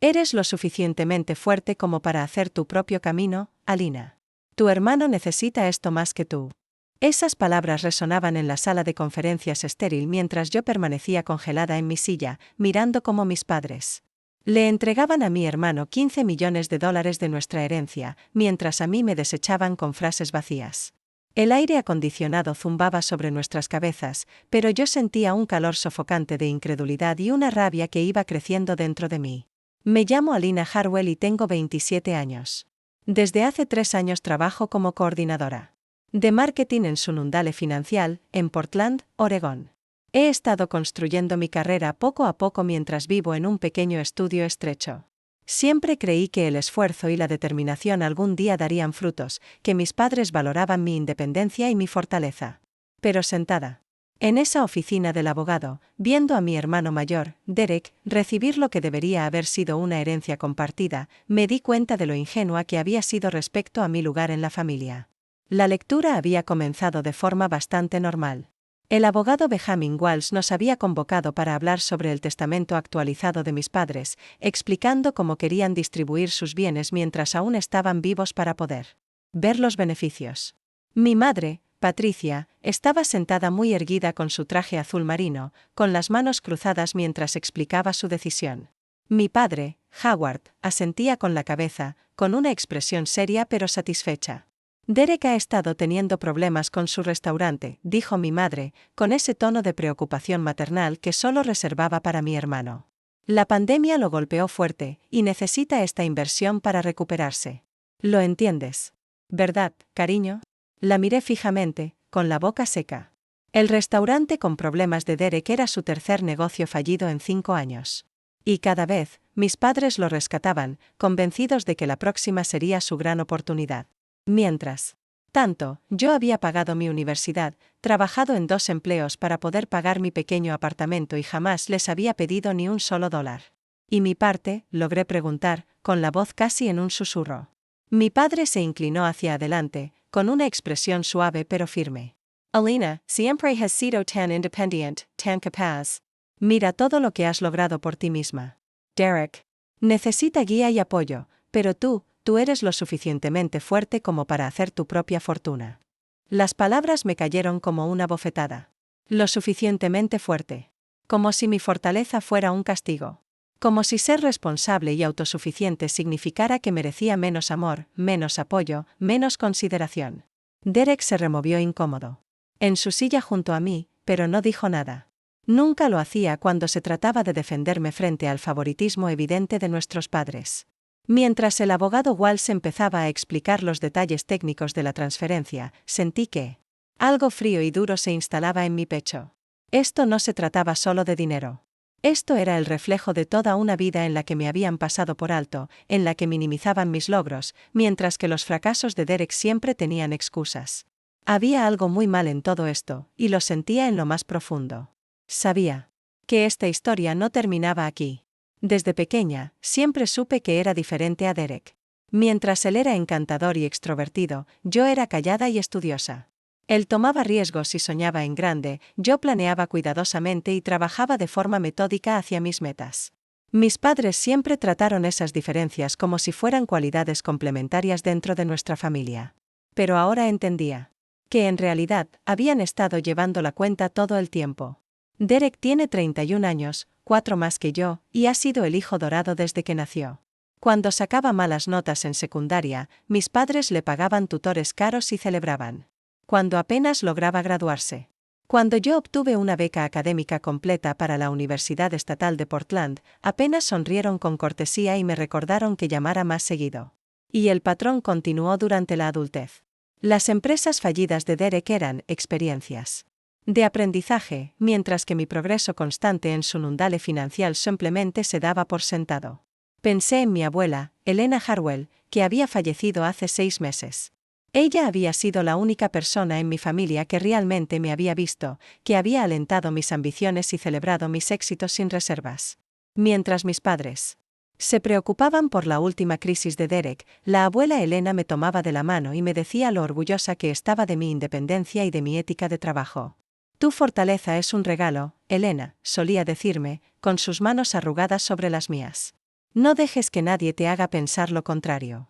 Eres lo suficientemente fuerte como para hacer tu propio camino, Alina. Tu hermano necesita esto más que tú. Esas palabras resonaban en la sala de conferencias estéril mientras yo permanecía congelada en mi silla, mirando cómo mis padres le entregaban a mi hermano $15 millones de nuestra herencia, mientras a mí me desechaban con frases vacías. El aire acondicionado zumbaba sobre nuestras cabezas, pero yo sentía un calor sofocante de incredulidad y una rabia que iba creciendo dentro de mí. Me llamo Alina Harwell y tengo 27 años. Desde hace 3 años trabajo como coordinadora de marketing en Sunundale Financial, en Portland, Oregón. He estado construyendo mi carrera poco a poco mientras vivo en un pequeño estudio estrecho. Siempre creí que el esfuerzo y la determinación algún día darían frutos, que mis padres valoraban mi independencia y mi fortaleza. Pero sentada en esa oficina del abogado, viendo a mi hermano mayor, Derek, recibir lo que debería haber sido una herencia compartida, me di cuenta de lo ingenua que había sido respecto a mi lugar en la familia. La lectura había comenzado de forma bastante normal. El abogado Benjamin Walsh nos había convocado para hablar sobre el testamento actualizado de mis padres, explicando cómo querían distribuir sus bienes mientras aún estaban vivos para poder ver los beneficios. Mi madre, Patricia, estaba sentada muy erguida con su traje azul marino, con las manos cruzadas mientras explicaba su decisión. Mi padre, Howard, asentía con la cabeza, con una expresión seria pero satisfecha. Derek ha estado teniendo problemas con su restaurante, dijo mi madre, con ese tono de preocupación maternal que solo reservaba para mi hermano. La pandemia lo golpeó fuerte, y necesita esta inversión para recuperarse. ¿Lo entiendes? ¿Verdad, cariño? La miré fijamente, con la boca seca. El restaurante con problemas de Derek era su tercer negocio fallido en 5 años. Y cada vez, mis padres lo rescataban, convencidos de que la próxima sería su gran oportunidad. Mientras tanto, yo había pagado mi universidad, trabajado en 2 empleos para poder pagar mi pequeño apartamento y jamás les había pedido ni un solo dólar. ¿Y mi parte?, logré preguntar, con la voz casi en un susurro. Mi padre se inclinó hacia adelante, con una expresión suave pero firme. Alina, siempre has sido tan independiente, tan capaz. Mira todo lo que has logrado por ti misma. Derek necesita guía y apoyo, pero tú eres lo suficientemente fuerte como para hacer tu propia fortuna. Las palabras me cayeron como una bofetada. Lo suficientemente fuerte. Como si mi fortaleza fuera un castigo. Como si ser responsable y autosuficiente significara que merecía menos amor, menos apoyo, menos consideración. Derek se removió incómodo en su silla junto a mí, pero no dijo nada. Nunca lo hacía cuando se trataba de defenderme frente al favoritismo evidente de nuestros padres. Mientras el abogado Walsh empezaba a explicar los detalles técnicos de la transferencia, sentí que algo frío y duro se instalaba en mi pecho. Esto no se trataba solo de dinero. Esto era el reflejo de toda una vida en la que me habían pasado por alto, en la que minimizaban mis logros, mientras que los fracasos de Derek siempre tenían excusas. Había algo muy mal en todo esto, y lo sentía en lo más profundo. Sabía que esta historia no terminaba aquí. Desde pequeña, siempre supe que era diferente a Derek. Mientras él era encantador y extrovertido, yo era callada y estudiosa. Él tomaba riesgos y soñaba en grande, yo planeaba cuidadosamente y trabajaba de forma metódica hacia mis metas. Mis padres siempre trataron esas diferencias como si fueran cualidades complementarias dentro de nuestra familia. Pero ahora entendía que en realidad habían estado llevando la cuenta todo el tiempo. Derek tiene 31 años, 4 más que yo, y ha sido el hijo dorado desde que nació. Cuando sacaba malas notas en secundaria, mis padres le pagaban tutores caros y celebraban cuando apenas lograba graduarse. Cuando yo obtuve una beca académica completa para la Universidad Estatal de Portland, apenas sonrieron con cortesía y me recordaron que llamara más seguido. Y el patrón continuó durante la adultez. Las empresas fallidas de Derek eran experiencias de aprendizaje, mientras que mi progreso constante en Sunundale Financial simplemente se daba por sentado. Pensé en mi abuela, Elena Harwell, que había fallecido hace 6 meses. Ella había sido la única persona en mi familia que realmente me había visto, que había alentado mis ambiciones y celebrado mis éxitos sin reservas. Mientras mis padres se preocupaban por la última crisis de Derek, la abuela Elena me tomaba de la mano y me decía lo orgullosa que estaba de mi independencia y de mi ética de trabajo. Tu fortaleza es un regalo, Elena, solía decirme, con sus manos arrugadas sobre las mías. No dejes que nadie te haga pensar lo contrario.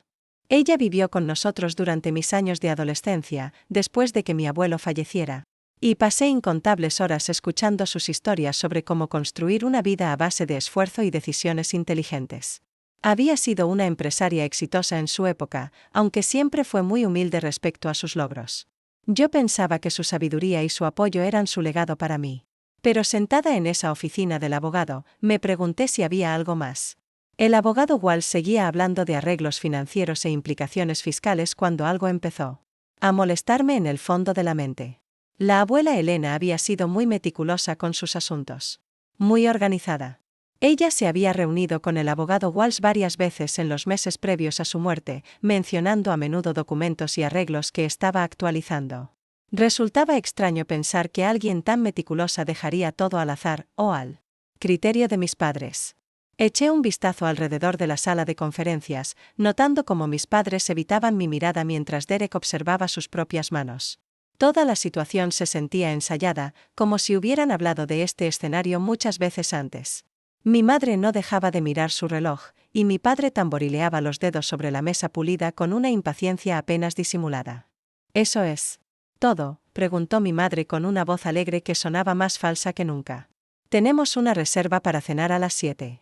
Ella vivió con nosotros durante mis años de adolescencia, después de que mi abuelo falleciera, y pasé incontables horas escuchando sus historias sobre cómo construir una vida a base de esfuerzo y decisiones inteligentes. Había sido una empresaria exitosa en su época, aunque siempre fue muy humilde respecto a sus logros. Yo pensaba que su sabiduría y su apoyo eran su legado para mí. Pero sentada en esa oficina del abogado, me pregunté si había algo más. El abogado Walsh seguía hablando de arreglos financieros e implicaciones fiscales cuando algo empezó a molestarme en el fondo de la mente. La abuela Elena había sido muy meticulosa con sus asuntos. Muy organizada. Ella se había reunido con el abogado Walsh varias veces en los meses previos a su muerte, mencionando a menudo documentos y arreglos que estaba actualizando. Resultaba extraño pensar que alguien tan meticulosa dejaría todo al azar o al criterio de mis padres. Eché un vistazo alrededor de la sala de conferencias, notando cómo mis padres evitaban mi mirada mientras Derek observaba sus propias manos. Toda la situación se sentía ensayada, como si hubieran hablado de este escenario muchas veces antes. Mi madre no dejaba de mirar su reloj, y mi padre tamborileaba los dedos sobre la mesa pulida con una impaciencia apenas disimulada. ¿Eso es todo?, preguntó mi madre con una voz alegre que sonaba más falsa que nunca. Tenemos una reserva para cenar a las 7.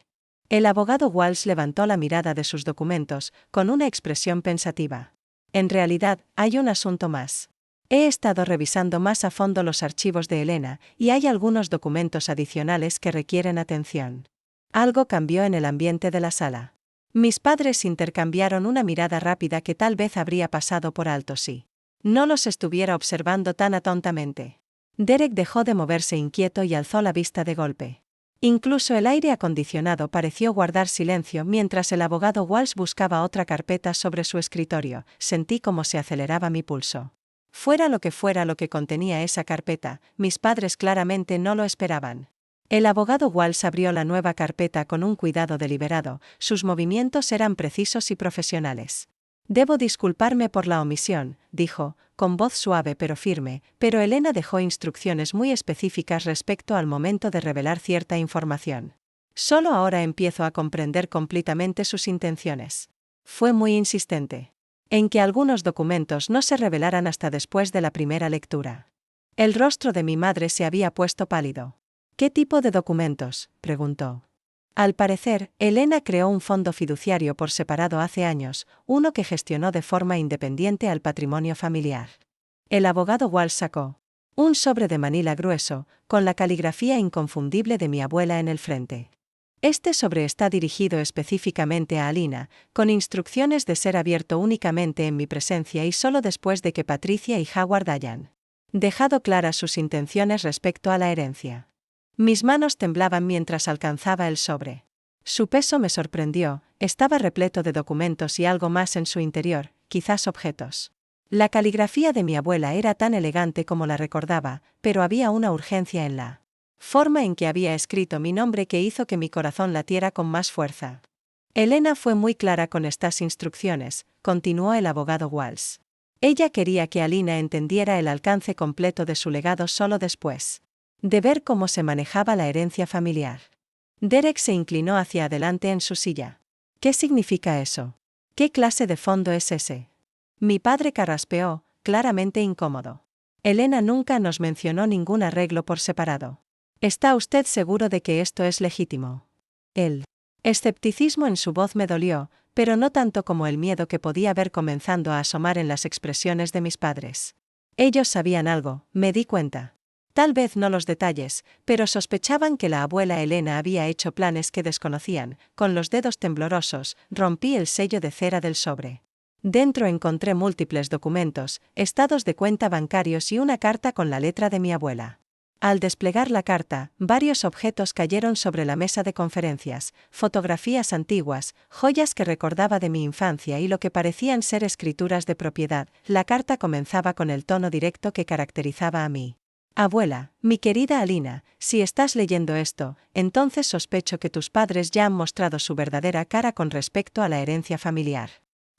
El abogado Walsh levantó la mirada de sus documentos, con una expresión pensativa. En realidad, hay un asunto más. He estado revisando más a fondo los archivos de Elena, y hay algunos documentos adicionales que requieren atención. Algo cambió en el ambiente de la sala. Mis padres intercambiaron una mirada rápida que tal vez habría pasado por alto si no los estuviera observando tan atontamente. Derek dejó de moverse inquieto y alzó la vista de golpe. Incluso el aire acondicionado pareció guardar silencio mientras el abogado Walsh buscaba otra carpeta sobre su escritorio. Sentí cómo se aceleraba mi pulso. Fuera lo que contenía esa carpeta, mis padres claramente no lo esperaban. El abogado Walsh abrió la nueva carpeta con un cuidado deliberado, sus movimientos eran precisos y profesionales. Debo disculparme por la omisión, dijo, con voz suave pero firme, pero Elena dejó instrucciones muy específicas respecto al momento de revelar cierta información. Solo ahora empiezo a comprender completamente sus intenciones. Fue muy insistente en que algunos documentos no se revelaran hasta después de la primera lectura. El rostro de mi madre se había puesto pálido. ¿Qué tipo de documentos?, preguntó. Al parecer, Elena creó un fondo fiduciario por separado hace años, uno que gestionó de forma independiente al patrimonio familiar. El abogado Walsh sacó un sobre de manila grueso, con la caligrafía inconfundible de mi abuela en el frente. Este sobre está dirigido específicamente a Alina, con instrucciones de ser abierto únicamente en mi presencia y solo después de que Patricia y Howard hayan dejado claras sus intenciones respecto a la herencia. Mis manos temblaban mientras alcanzaba el sobre. Su peso me sorprendió, estaba repleto de documentos y algo más en su interior, quizás objetos. La caligrafía de mi abuela era tan elegante como la recordaba, pero había una urgencia en la forma en que había escrito mi nombre que hizo que mi corazón latiera con más fuerza. Elena fue muy clara con estas instrucciones, continuó el abogado Walsh. Ella quería que Alina entendiera el alcance completo de su legado solo después de ver cómo se manejaba la herencia familiar. Derek se inclinó hacia adelante en su silla. ¿Qué significa eso? ¿Qué clase de fondo es ese? Mi padre carraspeó, claramente incómodo. Elena nunca nos mencionó ningún arreglo por separado. ¿Está usted seguro de que esto es legítimo? El escepticismo en su voz me dolió, pero no tanto como el miedo que podía ver comenzando a asomar en las expresiones de mis padres. Ellos sabían algo, me di cuenta. Tal vez no los detalles, pero sospechaban que la abuela Elena había hecho planes que desconocían. Con los dedos temblorosos, rompí el sello de cera del sobre. Dentro encontré múltiples documentos, estados de cuenta bancarios y una carta con la letra de mi abuela. Al desplegar la carta, varios objetos cayeron sobre la mesa de conferencias, fotografías antiguas, joyas que recordaba de mi infancia y lo que parecían ser escrituras de propiedad. La carta comenzaba con el tono directo que caracterizaba a mí. Abuela, mi querida Alina, si estás leyendo esto, entonces sospecho que tus padres ya han mostrado su verdadera cara con respecto a la herencia familiar.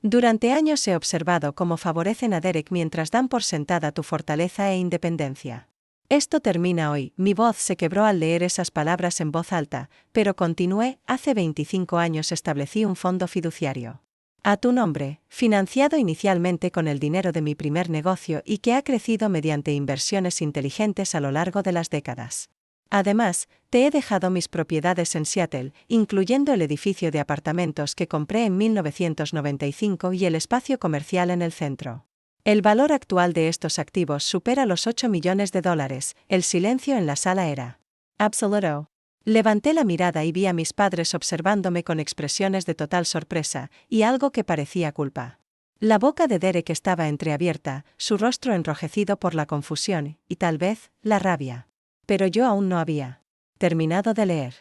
Durante años he observado cómo favorecen a Derek mientras dan por sentada tu fortaleza e independencia. Esto termina hoy. Mi voz se quebró al leer esas palabras en voz alta, pero continué: hace 25 años establecí un fondo fiduciario a tu nombre, financiado inicialmente con el dinero de mi primer negocio y que ha crecido mediante inversiones inteligentes a lo largo de las décadas. Además, te he dejado mis propiedades en Seattle, incluyendo el edificio de apartamentos que compré en 1995 y el espacio comercial en el centro. El valor actual de estos activos supera los $8 millones. El silencio en la sala era absoluto. Levanté la mirada y vi a mis padres observándome con expresiones de total sorpresa, y algo que parecía culpa. La boca de Derek estaba entreabierta, su rostro enrojecido por la confusión, y tal vez, la rabia. Pero yo aún no había terminado de leer.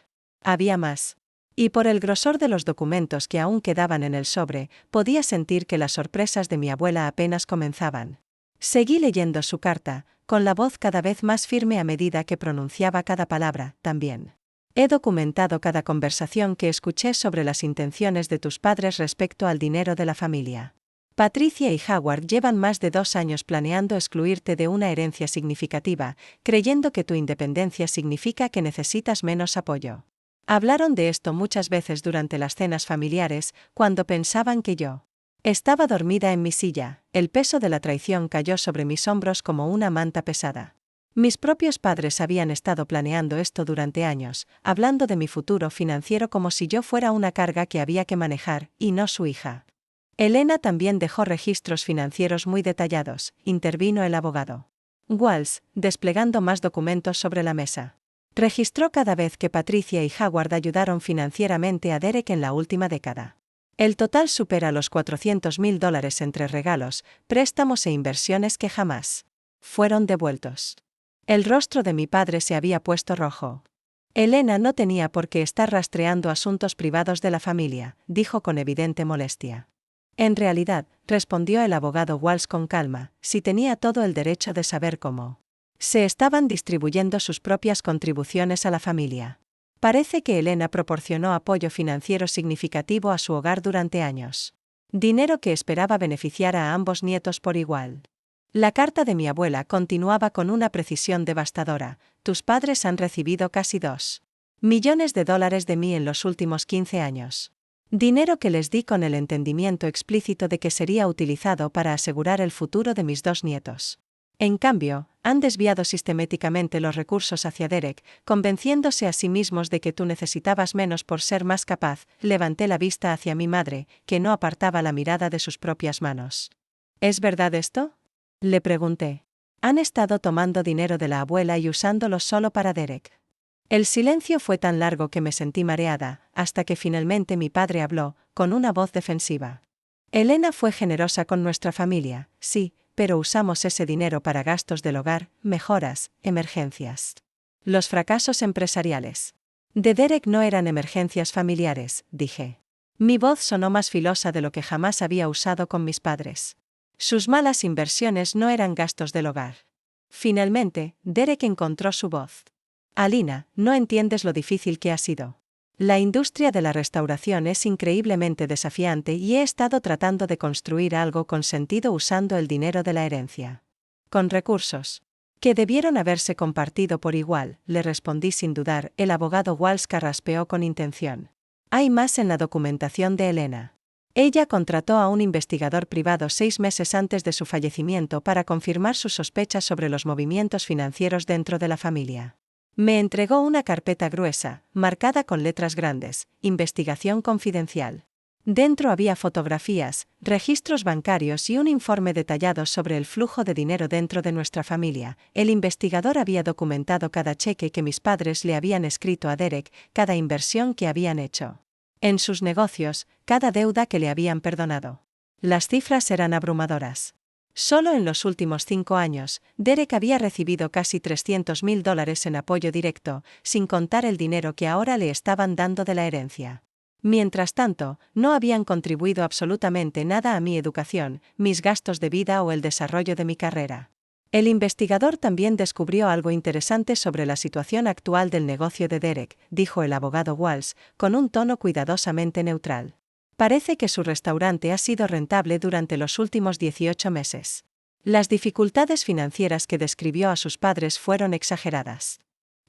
Había más. Y por el grosor de los documentos que aún quedaban en el sobre, podía sentir que las sorpresas de mi abuela apenas comenzaban. Seguí leyendo su carta, con la voz cada vez más firme a medida que pronunciaba cada palabra. También he documentado cada conversación que escuché sobre las intenciones de tus padres respecto al dinero de la familia. Patricia y Howard llevan más de 2 años planeando excluirte de una herencia significativa, creyendo que tu independencia significa que necesitas menos apoyo. Hablaron de esto muchas veces durante las cenas familiares, cuando pensaban que yo estaba dormida en mi silla. El peso de la traición cayó sobre mis hombros como una manta pesada. Mis propios padres habían estado planeando esto durante años, hablando de mi futuro financiero como si yo fuera una carga que había que manejar, y no su hija. Elena también dejó registros financieros muy detallados, intervino el abogado Walsh, desplegando más documentos sobre la mesa. Registró cada vez que Patricia y Howard ayudaron financieramente a Derek en la última década. El total supera los $400,000 entre regalos, préstamos e inversiones que jamás fueron devueltos. El rostro de mi padre se había puesto rojo. Elena no tenía por qué estar rastreando asuntos privados de la familia, dijo con evidente molestia. En realidad, respondió el abogado Walsh con calma, sí tenía todo el derecho de saber cómo se estaban distribuyendo sus propias contribuciones a la familia. Parece que Elena proporcionó apoyo financiero significativo a su hogar durante años. Dinero que esperaba beneficiar a ambos nietos por igual. La carta de mi abuela continuaba con una precisión devastadora: tus padres han recibido casi $2 millones de mí en los últimos 15 años. Dinero que les di con el entendimiento explícito de que sería utilizado para asegurar el futuro de mis 2 nietos. En cambio, han desviado sistemáticamente los recursos hacia Derek, convenciéndose a sí mismos de que tú necesitabas menos por ser más capaz. Levanté la vista hacia mi madre, que no apartaba la mirada de sus propias manos. ¿Es verdad esto?, le pregunté. Han estado tomando dinero de la abuela y usándolo solo para Derek. El silencio fue tan largo que me sentí mareada, hasta que finalmente mi padre habló, con una voz defensiva. Elena fue generosa con nuestra familia, sí, pero usamos ese dinero para gastos del hogar, mejoras, emergencias. Los fracasos empresariales de Derek no eran emergencias familiares, dije. Mi voz sonó más filosa de lo que jamás había usado con mis padres. Sus malas inversiones no eran gastos del hogar. Finalmente, Derek encontró su voz. Alina, no entiendes lo difícil que ha sido. La industria de la restauración es increíblemente desafiante y he estado tratando de construir algo con sentido usando el dinero de la herencia. Con recursos que debieron haberse compartido por igual, le respondí sin dudar. El abogado Walsh carraspeó con intención. Hay más en la documentación de Elena. Ella contrató a un investigador privado 6 meses antes de su fallecimiento para confirmar sus sospechas sobre los movimientos financieros dentro de la familia. Me entregó una carpeta gruesa, marcada con letras grandes: investigación confidencial. Dentro había fotografías, registros bancarios y un informe detallado sobre el flujo de dinero dentro de nuestra familia. El investigador había documentado cada cheque que mis padres le habían escrito a Derek, cada inversión que habían hecho en sus negocios, cada deuda que le habían perdonado. Las cifras eran abrumadoras. Solo en los últimos 5 años, Derek había recibido casi $300,000 en apoyo directo, sin contar el dinero que ahora le estaban dando de la herencia. Mientras tanto, no habían contribuido absolutamente nada a mi educación, mis gastos de vida o el desarrollo de mi carrera. El investigador también descubrió algo interesante sobre la situación actual del negocio de Derek, dijo el abogado Walsh, con un tono cuidadosamente neutral. Parece que su restaurante ha sido rentable durante los últimos 18 meses. Las dificultades financieras que describió a sus padres fueron exageradas.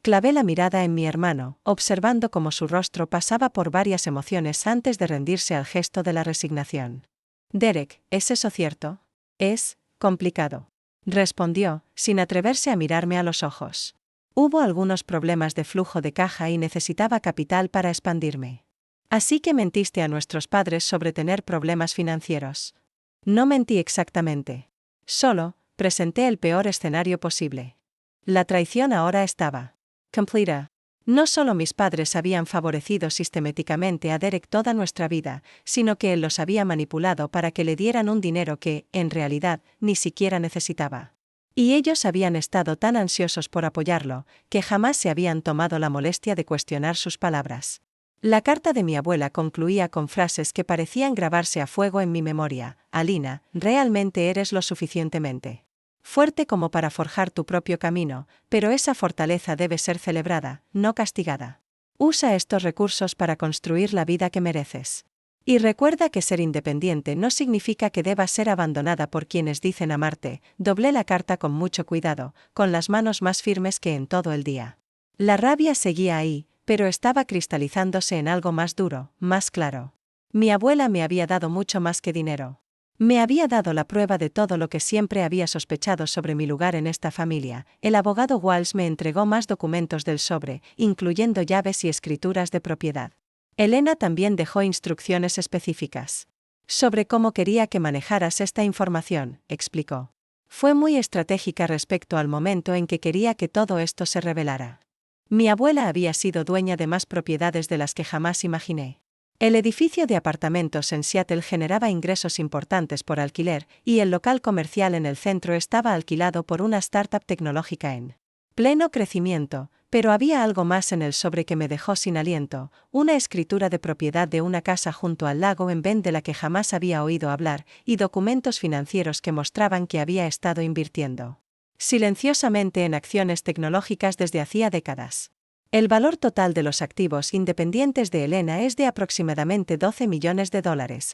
Clavé la mirada en mi hermano, observando cómo su rostro pasaba por varias emociones antes de rendirse al gesto de la resignación. Derek, ¿es eso cierto? Es complicado. Respondió, sin atreverse a mirarme a los ojos. Hubo algunos problemas de flujo de caja y necesitaba capital para expandirme. Así que mentiste a nuestros padres sobre tener problemas financieros. No mentí exactamente. Solo, presenté el peor escenario posible. La traición ahora estaba completa. No solo mis padres habían favorecido sistemáticamente a Derek toda nuestra vida, sino que él los había manipulado para que le dieran un dinero que, en realidad, ni siquiera necesitaba. Y ellos habían estado tan ansiosos por apoyarlo, que jamás se habían tomado la molestia de cuestionar sus palabras. La carta de mi abuela concluía con frases que parecían grabarse a fuego en mi memoria. Alina, realmente eres lo suficientemente fuerte como para forjar tu propio camino, pero esa fortaleza debe ser celebrada, no castigada. Usa estos recursos para construir la vida que mereces. Y recuerda que ser independiente no significa que debas ser abandonada por quienes dicen amarte. Doblé la carta con mucho cuidado, con las manos más firmes que en todo el día. La rabia seguía ahí, pero estaba cristalizándose en algo más duro, más claro. Mi abuela me había dado mucho más que dinero. Me había dado la prueba de todo lo que siempre había sospechado sobre mi lugar en esta familia. El abogado Walsh me entregó más documentos del sobre, incluyendo llaves y escrituras de propiedad. Elena también dejó instrucciones específicas sobre cómo quería que manejaras esta información, explicó. Fue muy estratégica respecto al momento en que quería que todo esto se revelara. Mi abuela había sido dueña de más propiedades de las que jamás imaginé. El edificio de apartamentos en Seattle generaba ingresos importantes por alquiler, y el local comercial en el centro estaba alquilado por una startup tecnológica en pleno crecimiento, pero había algo más en el sobre que me dejó sin aliento, una escritura de propiedad de una casa junto al lago en Bend de la que jamás había oído hablar, y documentos financieros que mostraban que había estado invirtiendo silenciosamente en acciones tecnológicas desde hacía décadas. El valor total de los activos independientes de Elena es de aproximadamente $12 millones,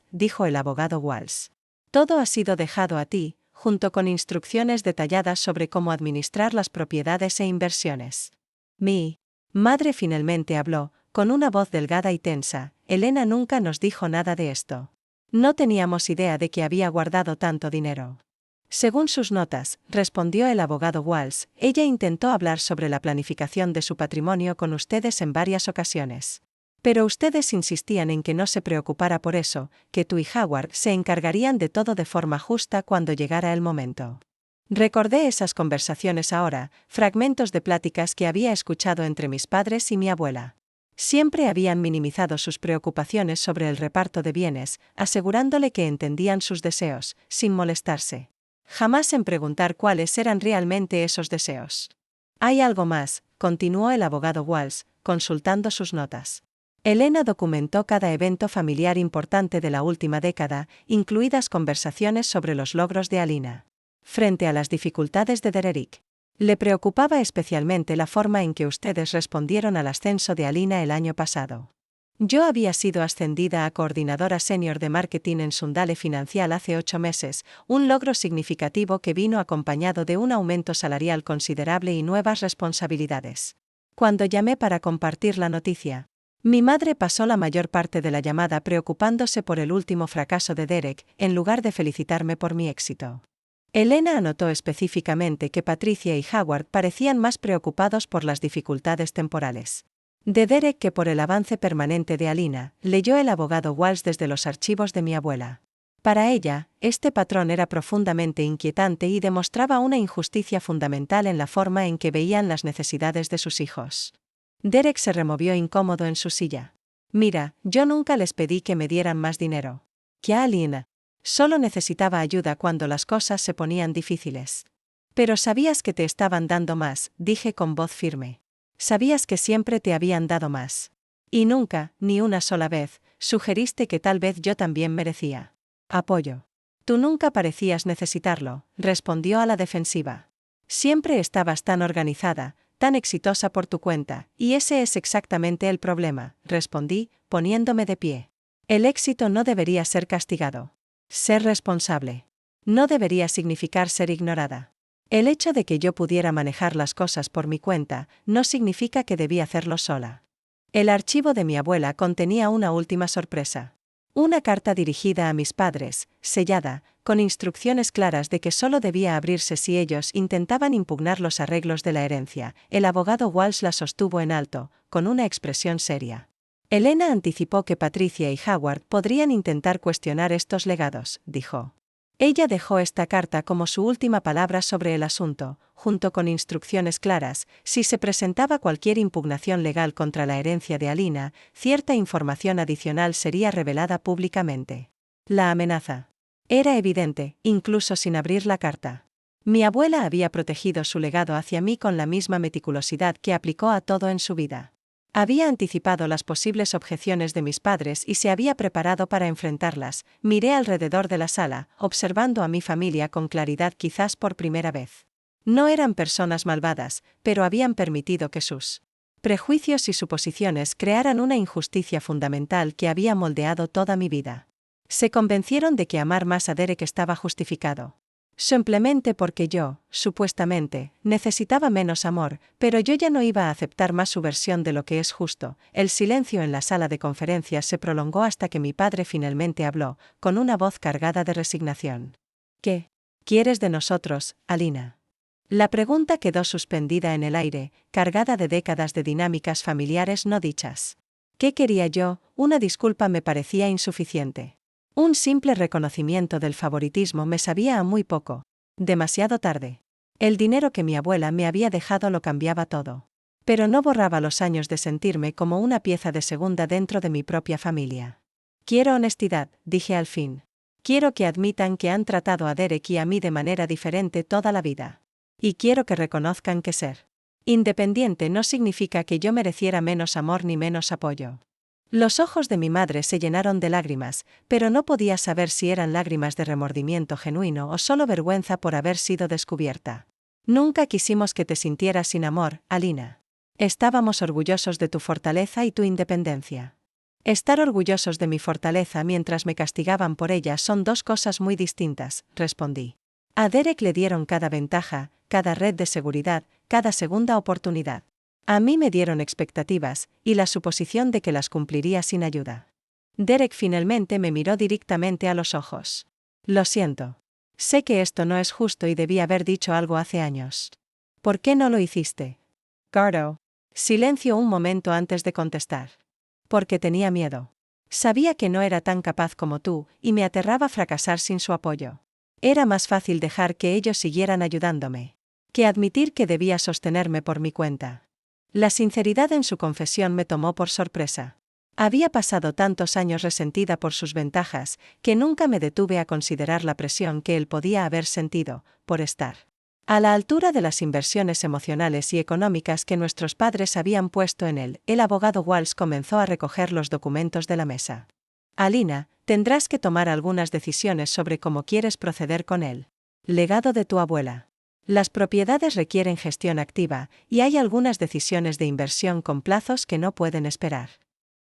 dijo el abogado Walsh. Todo ha sido dejado a ti, junto con instrucciones detalladas sobre cómo administrar las propiedades e inversiones. Mi madre finalmente habló, con una voz delgada y tensa. Elena nunca nos dijo nada de esto. No teníamos idea de que había guardado tanto dinero. Según sus notas, respondió el abogado Walsh, ella intentó hablar sobre la planificación de su patrimonio con ustedes en varias ocasiones. Pero ustedes insistían en que no se preocupara por eso, que tú y Howard se encargarían de todo de forma justa cuando llegara el momento. Recordé esas conversaciones ahora, fragmentos de pláticas que había escuchado entre mis padres y mi abuela. Siempre habían minimizado sus preocupaciones sobre el reparto de bienes, asegurándole que entendían sus deseos, sin molestarse. Jamás en preguntar cuáles eran realmente esos deseos. Hay algo más, continuó el abogado Walsh, consultando sus notas. Elena documentó cada evento familiar importante de la última década, incluidas conversaciones sobre los logros de Alina. Frente a las dificultades de Derek, le preocupaba especialmente la forma en que ustedes respondieron al ascenso de Alina el año pasado. Yo había sido ascendida a coordinadora senior de marketing en Sundale Financial hace 8 meses, un logro significativo que vino acompañado de un aumento salarial considerable y nuevas responsabilidades. Cuando llamé para compartir la noticia, mi madre pasó la mayor parte de la llamada preocupándose por el último fracaso de Derek, en lugar de felicitarme por mi éxito. Elena anotó específicamente que Patricia y Howard parecían más preocupados por las dificultades temporales de Derek que por el avance permanente de Alina, leyó el abogado Walsh desde los archivos de mi abuela. Para ella, este patrón era profundamente inquietante y demostraba una injusticia fundamental en la forma en que veían las necesidades de sus hijos. Derek se removió incómodo en su silla. Mira, yo nunca les pedí que me dieran más dinero. Que Alina solo necesitaba ayuda cuando las cosas se ponían difíciles. Pero sabías que te estaban dando más, dije con voz firme. Sabías que siempre te habían dado más. Y nunca, ni una sola vez, sugeriste que tal vez yo también merecía apoyo. Tú nunca parecías necesitarlo, respondió a la defensiva. Siempre estabas tan organizada, tan exitosa por tu cuenta, y ese es exactamente el problema, respondí, poniéndome de pie. El éxito no debería ser castigado. Ser responsable. no debería significar ser ignorada. El hecho de que yo pudiera manejar las cosas por mi cuenta no significa que debía hacerlo sola. El archivo de mi abuela contenía una última sorpresa. Una carta dirigida a mis padres, sellada, con instrucciones claras de que solo debía abrirse si ellos intentaban impugnar los arreglos de la herencia. El abogado Walsh la sostuvo en alto, con una expresión seria. Elena anticipó que Patricia y Howard podrían intentar cuestionar estos legados, dijo. Ella dejó esta carta como su última palabra sobre el asunto, junto con instrucciones claras: si se presentaba cualquier impugnación legal contra la herencia de Alina, cierta información adicional sería revelada públicamente. La amenaza era evidente, incluso sin abrir la carta. Mi abuela había protegido su legado hacia mí con la misma meticulosidad que aplicó a todo en su vida. Había anticipado las posibles objeciones de mis padres y se había preparado para enfrentarlas. Miré alrededor de la sala, observando a mi familia con claridad quizás por primera vez. No eran personas malvadas, pero habían permitido que sus prejuicios y suposiciones crearan una injusticia fundamental que había moldeado toda mi vida. Se convencieron de que amar más a Derek estaba justificado. Simplemente porque yo, supuestamente, necesitaba menos amor, pero yo ya no iba a aceptar más su versión de lo que es justo. El silencio en la sala de conferencias se prolongó hasta que mi padre finalmente habló, con una voz cargada de resignación. ¿Qué quieres de nosotros, Alina? La pregunta quedó suspendida en el aire, cargada de décadas de dinámicas familiares no dichas. ¿Qué quería yo? Una disculpa me parecía insuficiente. Un simple reconocimiento del favoritismo me sabía a muy poco. Demasiado tarde. El dinero que mi abuela me había dejado lo cambiaba todo. Pero no borraba los años de sentirme como una pieza de segunda dentro de mi propia familia. Quiero honestidad, dije al fin. Quiero que admitan que han tratado a Derek y a mí de manera diferente toda la vida. Y quiero que reconozcan que ser independiente no significa que yo mereciera menos amor ni menos apoyo. Los ojos de mi madre se llenaron de lágrimas, pero no podía saber si eran lágrimas de remordimiento genuino o solo vergüenza por haber sido descubierta. Nunca quisimos que te sintieras sin amor, Alina. Estábamos orgullosos de tu fortaleza y tu independencia. Estar orgullosos de mi fortaleza mientras me castigaban por ella son dos cosas muy distintas, respondí. A Derek le dieron cada ventaja, cada red de seguridad, cada segunda oportunidad. A mí me dieron expectativas, y la suposición de que las cumpliría sin ayuda. Derek finalmente me miró directamente a los ojos. Lo siento. Sé que esto no es justo y debí haber dicho algo hace años. ¿Por qué no lo hiciste? Gardo. Silencio un momento antes de contestar. Porque tenía miedo. Sabía que no era tan capaz como tú, y me aterraba fracasar sin su apoyo. Era más fácil dejar que ellos siguieran ayudándome que admitir que debía sostenerme por mi cuenta. La sinceridad en su confesión me tomó por sorpresa. Había pasado tantos años resentida por sus ventajas, que nunca me detuve a considerar la presión que él podía haber sentido, por estar a la altura de las inversiones emocionales y económicas que nuestros padres habían puesto en él. El abogado Walsh comenzó a recoger los documentos de la mesa. Alina, tendrás que tomar algunas decisiones sobre cómo quieres proceder con él. Legado de tu abuela. Las propiedades requieren gestión activa, y hay algunas decisiones de inversión con plazos que no pueden esperar.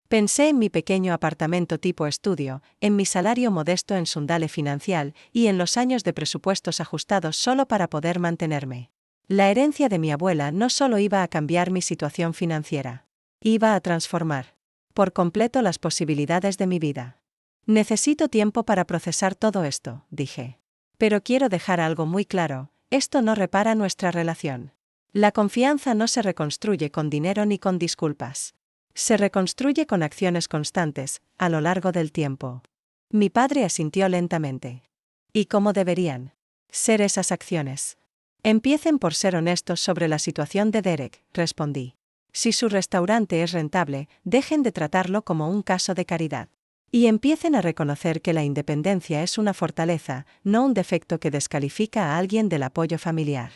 Pensé en mi pequeño apartamento tipo estudio, en mi salario modesto en Sundale Financial, y en los años de presupuestos ajustados solo para poder mantenerme. La herencia de mi abuela no solo iba a cambiar mi situación financiera. Iba a transformar por completo las posibilidades de mi vida. Necesito tiempo para procesar todo esto, dije. Pero quiero dejar algo muy claro. Esto no repara nuestra relación. La confianza no se reconstruye con dinero ni con disculpas. Se reconstruye con acciones constantes, a lo largo del tiempo. Mi padre asintió lentamente. ¿Y cómo deberían ser esas acciones? Empiecen por ser honestos sobre la situación de Derek, respondí. Si su restaurante es rentable, dejen de tratarlo como un caso de caridad. Y empiecen a reconocer que la independencia es una fortaleza, no un defecto que descalifica a alguien del apoyo familiar.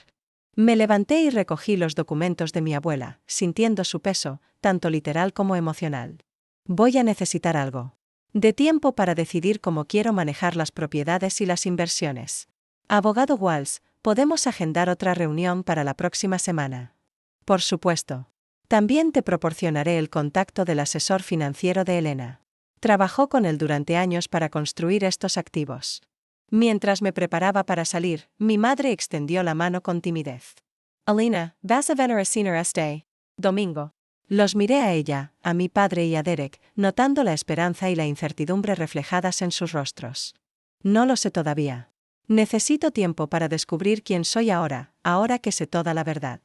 Me levanté y recogí los documentos de mi abuela, sintiendo su peso, tanto literal como emocional. Voy a necesitar algo de tiempo para decidir cómo quiero manejar las propiedades y las inversiones. Abogado Walsh, ¿podemos agendar otra reunión para la próxima semana? Por supuesto. También te proporcionaré el contacto del asesor financiero de Elena. Trabajó con él durante años para construir estos activos. Mientras me preparaba para salir, mi madre extendió la mano con timidez. Alina, ¿vas a venir a cenar este domingo? Los miré a ella, a mi padre y a Derek, notando la esperanza y la incertidumbre reflejadas en sus rostros. No lo sé todavía. Necesito tiempo para descubrir quién soy ahora que sé toda la verdad.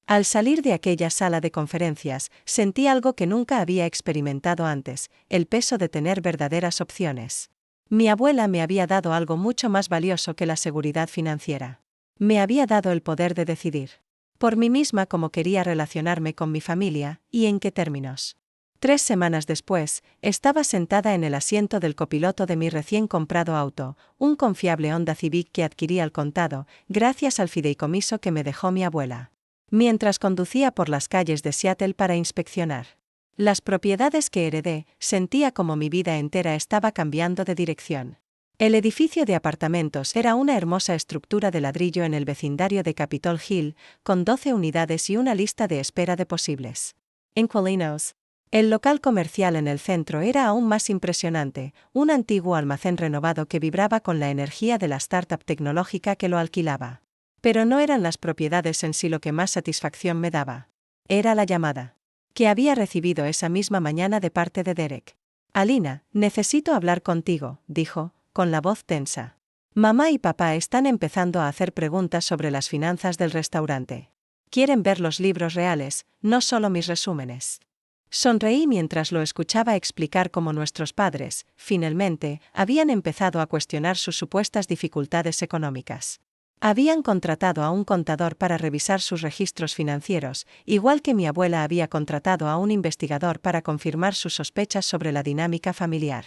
Al salir de aquella sala de conferencias, sentí algo que nunca había experimentado antes, el peso de tener verdaderas opciones. Mi abuela me había dado algo mucho más valioso que la seguridad financiera. Me había dado el poder de decidir por mí misma cómo quería relacionarme con mi familia, y en qué términos. 3 semanas después, estaba sentada en el asiento del copiloto de mi recién comprado auto, un confiable Honda Civic que adquirí al contado, gracias al fideicomiso que me dejó mi abuela. Mientras conducía por las calles de Seattle para inspeccionar las propiedades que heredé, sentía como mi vida entera estaba cambiando de dirección. El edificio de apartamentos era una hermosa estructura de ladrillo en el vecindario de Capitol Hill, con 12 unidades y una lista de espera de posibles inquilinos. El local comercial en el centro era aún más impresionante, un antiguo almacén renovado que vibraba con la energía de la startup tecnológica que lo alquilaba. Pero no eran las propiedades en sí lo que más satisfacción me daba. Era la llamada que había recibido esa misma mañana de parte de Derek. Alina, necesito hablar contigo, dijo, con la voz tensa. Mamá y papá están empezando a hacer preguntas sobre las finanzas del restaurante. Quieren ver los libros reales, no solo mis resúmenes. Sonreí mientras lo escuchaba explicar cómo nuestros padres, finalmente, habían empezado a cuestionar sus supuestas dificultades económicas. Habían contratado a un contador para revisar sus registros financieros, igual que mi abuela había contratado a un investigador para confirmar sus sospechas sobre la dinámica familiar.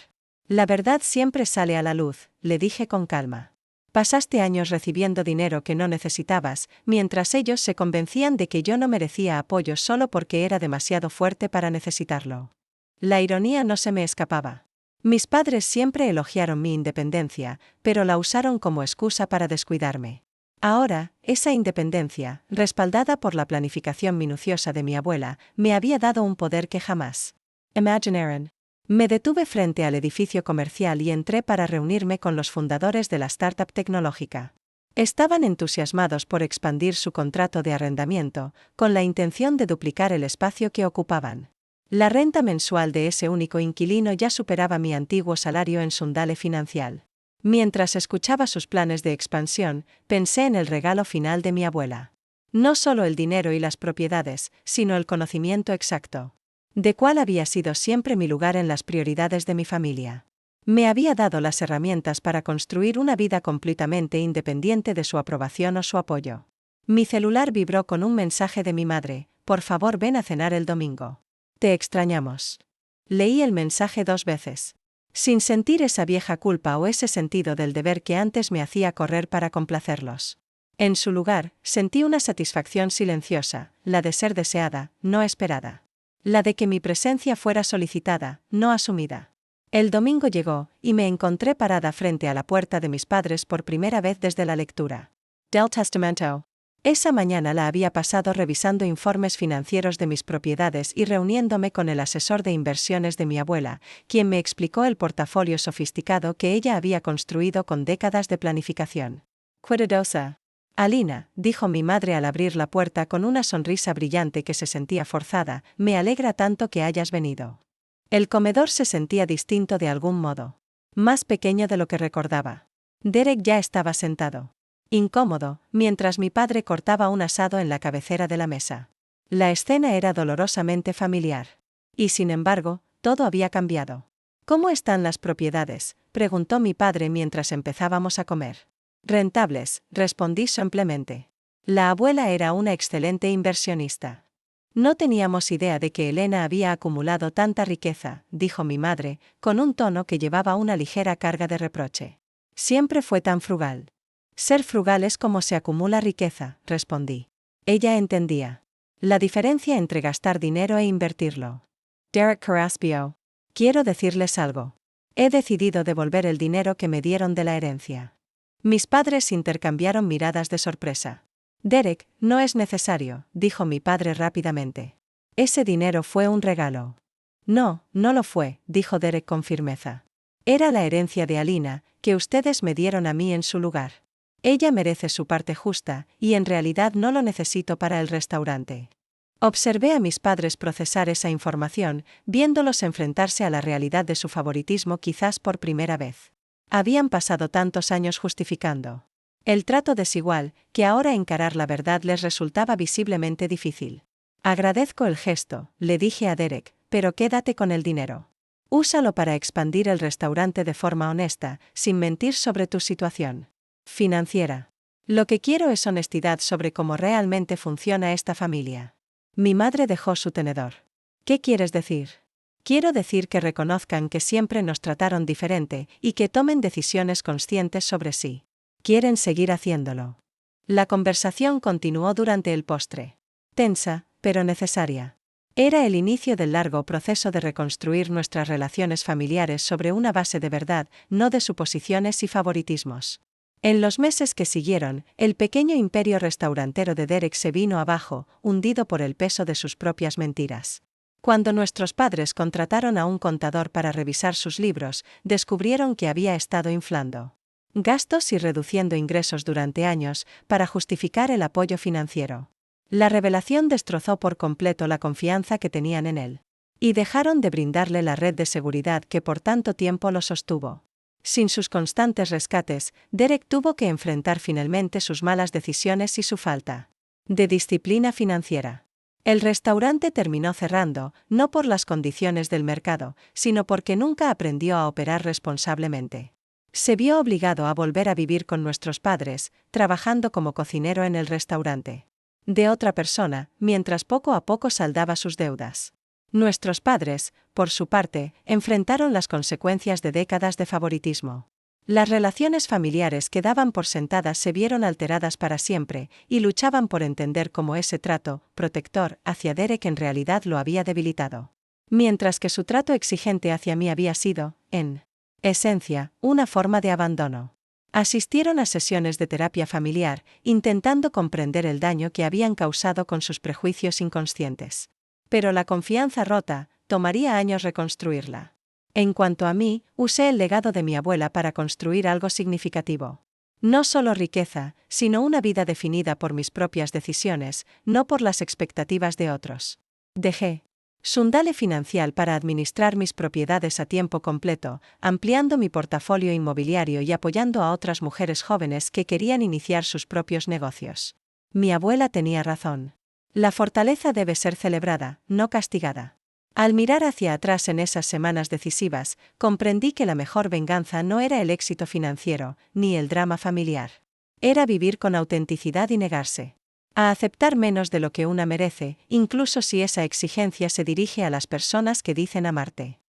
La verdad siempre sale a la luz, le dije con calma. Pasaste años recibiendo dinero que no necesitabas, mientras ellos se convencían de que yo no merecía apoyo solo porque era demasiado fuerte para necesitarlo. La ironía no se me escapaba. Mis padres siempre elogiaron mi independencia, pero la usaron como excusa para descuidarme. Ahora, esa independencia, respaldada por la planificación minuciosa de mi abuela, me había dado un poder que jamás imaginaron. Me detuve frente al edificio comercial y entré para reunirme con los fundadores de la startup tecnológica. Estaban entusiasmados por expandir su contrato de arrendamiento, con la intención de duplicar el espacio que ocupaban. La renta mensual de ese único inquilino ya superaba mi antiguo salario en Sundale Financial. Mientras escuchaba sus planes de expansión, pensé en el regalo final de mi abuela. No solo el dinero y las propiedades, sino el conocimiento exacto de cuál había sido siempre mi lugar en las prioridades de mi familia. Me había dado las herramientas para construir una vida completamente independiente de su aprobación o su apoyo. Mi celular vibró con un mensaje de mi madre: por favor ven a cenar el domingo. Te extrañamos. Leí el mensaje 2 veces. Sin sentir esa vieja culpa o ese sentido del deber que antes me hacía correr para complacerlos. En su lugar, sentí una satisfacción silenciosa, la de ser deseada, no esperada. La de que mi presencia fuera solicitada, no asumida. El domingo llegó, y me encontré parada frente a la puerta de mis padres por primera vez desde la lectura del testamento. Esa mañana la había pasado revisando informes financieros de mis propiedades y reuniéndome con el asesor de inversiones de mi abuela, quien me explicó el portafolio sofisticado que ella había construido con décadas de planificación cuidadosa. Alina, dijo mi madre al abrir la puerta con una sonrisa brillante que se sentía forzada, me alegra tanto que hayas venido. El comedor se sentía distinto de algún modo. Más pequeño de lo que recordaba. Derek ya estaba sentado, incómodo, mientras mi padre cortaba un asado en la cabecera de la mesa. La escena era dolorosamente familiar. Y sin embargo, todo había cambiado. ¿Cómo están las propiedades?, preguntó mi padre mientras empezábamos a comer. Rentables, respondí simplemente. La abuela era una excelente inversionista. No teníamos idea de que Elena había acumulado tanta riqueza, dijo mi madre, con un tono que llevaba una ligera carga de reproche. Siempre fue tan frugal. Ser frugal es como se acumula riqueza, respondí. Ella entendía la diferencia entre gastar dinero e invertirlo. Derek Caraspio. Quiero decirles algo. He decidido devolver el dinero que me dieron de la herencia. Mis padres intercambiaron miradas de sorpresa. Derek, no es necesario, dijo mi padre rápidamente. Ese dinero fue un regalo. No, no lo fue, dijo Derek con firmeza. Era la herencia de Alina, que ustedes me dieron a mí en su lugar. Ella merece su parte justa, y en realidad no lo necesito para el restaurante. Observé a mis padres procesar esa información, viéndolos enfrentarse a la realidad de su favoritismo quizás por primera vez. Habían pasado tantos años justificando el trato desigual, que ahora encarar la verdad les resultaba visiblemente difícil. Agradezco el gesto, le dije a Derek, pero quédate con el dinero. Úsalo para expandir el restaurante de forma honesta, sin mentir sobre tu situación financiera. Lo que quiero es honestidad sobre cómo realmente funciona esta familia. Mi madre dejó su tenedor. ¿Qué quieres decir? Quiero decir que reconozcan que siempre nos trataron diferente y que tomen decisiones conscientes sobre sí. Quieren seguir haciéndolo. La conversación continuó durante el postre. Tensa, pero necesaria. Era el inicio del largo proceso de reconstruir nuestras relaciones familiares sobre una base de verdad, no de suposiciones y favoritismos. En los meses que siguieron, el pequeño imperio restaurantero de Derek se vino abajo, hundido por el peso de sus propias mentiras. Cuando nuestros padres contrataron a un contador para revisar sus libros, descubrieron que había estado inflando gastos y reduciendo ingresos durante años para justificar el apoyo financiero. La revelación destrozó por completo la confianza que tenían en él. Y dejaron de brindarle la red de seguridad que por tanto tiempo lo sostuvo. Sin sus constantes rescates, Derek tuvo que enfrentar finalmente sus malas decisiones y su falta de disciplina financiera. El restaurante terminó cerrando, no por las condiciones del mercado, sino porque nunca aprendió a operar responsablemente. Se vio obligado a volver a vivir con nuestros padres, trabajando como cocinero en el restaurante de otra persona, mientras poco a poco saldaba sus deudas. Nuestros padres, por su parte, enfrentaron las consecuencias de décadas de favoritismo. Las relaciones familiares que daban por sentadas se vieron alteradas para siempre, y luchaban por entender cómo ese trato, protector, hacia Derek en realidad lo había debilitado. Mientras que su trato exigente hacia mí había sido, en esencia, una forma de abandono. Asistieron a sesiones de terapia familiar, intentando comprender el daño que habían causado con sus prejuicios inconscientes. Pero la confianza rota, tomaría años reconstruirla. En cuanto a mí, usé el legado de mi abuela para construir algo significativo. No solo riqueza, sino una vida definida por mis propias decisiones, no por las expectativas de otros. Dejé Sundale Financial para administrar mis propiedades a tiempo completo, ampliando mi portafolio inmobiliario y apoyando a otras mujeres jóvenes que querían iniciar sus propios negocios. Mi abuela tenía razón. La fortaleza debe ser celebrada, no castigada. Al mirar hacia atrás en esas semanas decisivas, comprendí que la mejor venganza no era el éxito financiero, ni el drama familiar. Era vivir con autenticidad y negarse a aceptar menos de lo que una merece, incluso si esa exigencia se dirige a las personas que dicen amarte.